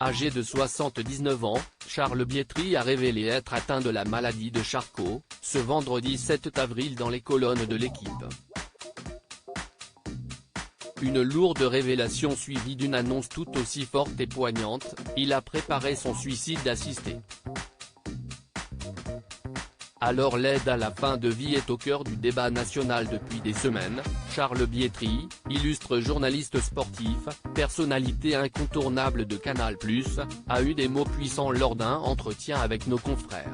Âgé de 79 ans, Charles Bietri a révélé être atteint de la maladie de Charcot, ce vendredi 7 avril dans les colonnes de l'Équipe. Une lourde révélation suivie d'une annonce tout aussi forte et poignante, il a préparé son suicide assisté. Alors l'aide à la fin de vie est au cœur du débat national depuis des semaines. Charles Bietri, illustre journaliste sportif, personnalité incontournable de Canal+, a eu des mots puissants lors d'un entretien avec nos confrères.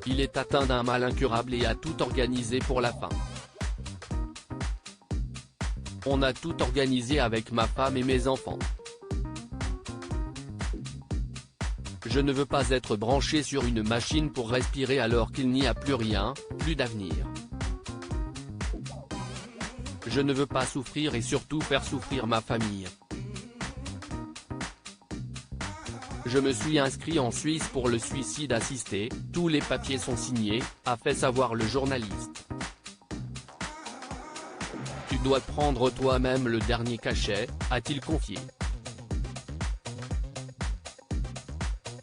Il est atteint d'un mal incurable et a tout organisé pour la fin. On a tout organisé avec ma femme et mes enfants. Je ne veux pas être branché sur une machine pour respirer alors qu'il n'y a plus rien, plus d'avenir. Je ne veux pas souffrir et surtout faire souffrir ma famille. Je me suis inscrit en Suisse pour le suicide assisté, tous les papiers sont signés, a fait savoir le journaliste. Tu dois prendre toi-même le dernier cachet, a-t-il confié.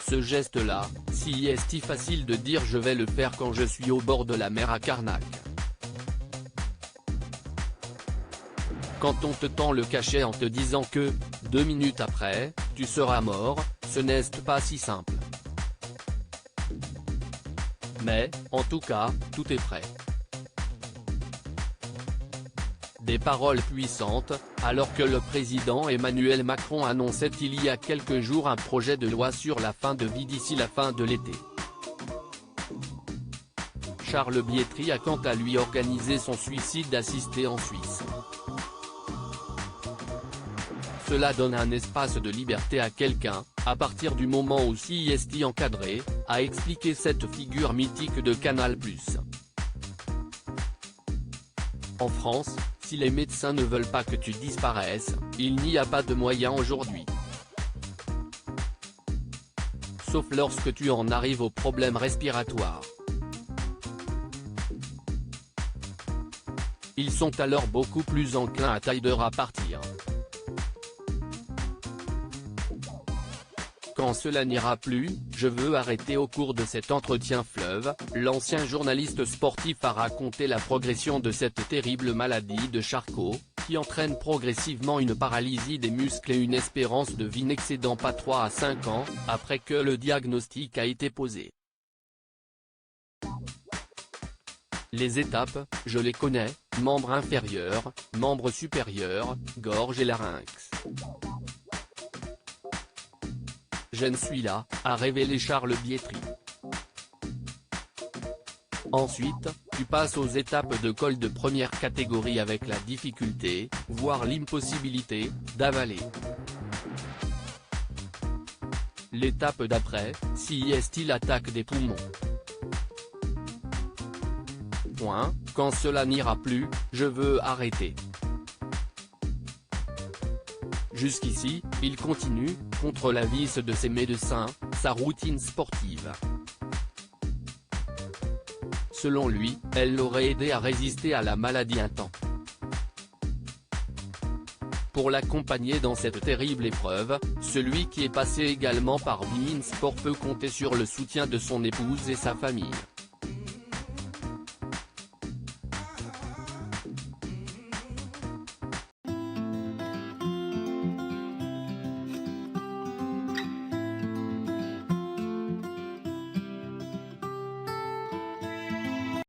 Ce geste-là, si est-il facile de dire je vais le faire quand je suis au bord de la mer à Carnac. Quand on te tend le cachet en te disant que, 2 minutes après, tu seras mort, ce n'est pas si simple. Mais, en tout cas, tout est prêt. Des paroles puissantes, alors que le président Emmanuel Macron annonçait il y a quelques jours un projet de loi sur la fin de vie d'ici la fin de l'été. Charles Bietri a quant à lui organisé son suicide assisté en Suisse. Cela donne un espace de liberté à quelqu'un, à partir du moment où si est encadré, a expliqué cette figure mythique de Canal+. En France, si les médecins ne veulent pas que tu disparaisses, il n'y a pas de moyen aujourd'hui. Sauf lorsque tu en arrives aux problèmes respiratoires. Ils sont alors beaucoup plus enclins à t'aider à partir. Quand cela n'ira plus, je veux arrêter. Au cours de cet entretien fleuve, l'ancien journaliste sportif a raconté la progression de cette terrible maladie de Charcot, qui entraîne progressivement une paralysie des muscles et une espérance de vie n'excédant pas 3 à 5 ans, après que le diagnostic a été posé. Les étapes, je les connais, membre inférieur, membre supérieur, gorge et larynx. Je suis là, a révélé Charles Bietri. Ensuite, tu passes aux étapes de col de première catégorie avec la difficulté, voire l'impossibilité, d'avaler. L'étape d'après, si est-il attaque des poumons. Quand cela n'ira plus, je veux arrêter. Jusqu'ici, il continue, contre l'avis de ses médecins, sa routine sportive. Selon lui, elle l'aurait aidé à résister à la maladie un temps. Pour l'accompagner dans cette terrible épreuve, celui qui est passé également par beIN Sport peut compter sur le soutien de son épouse et sa famille.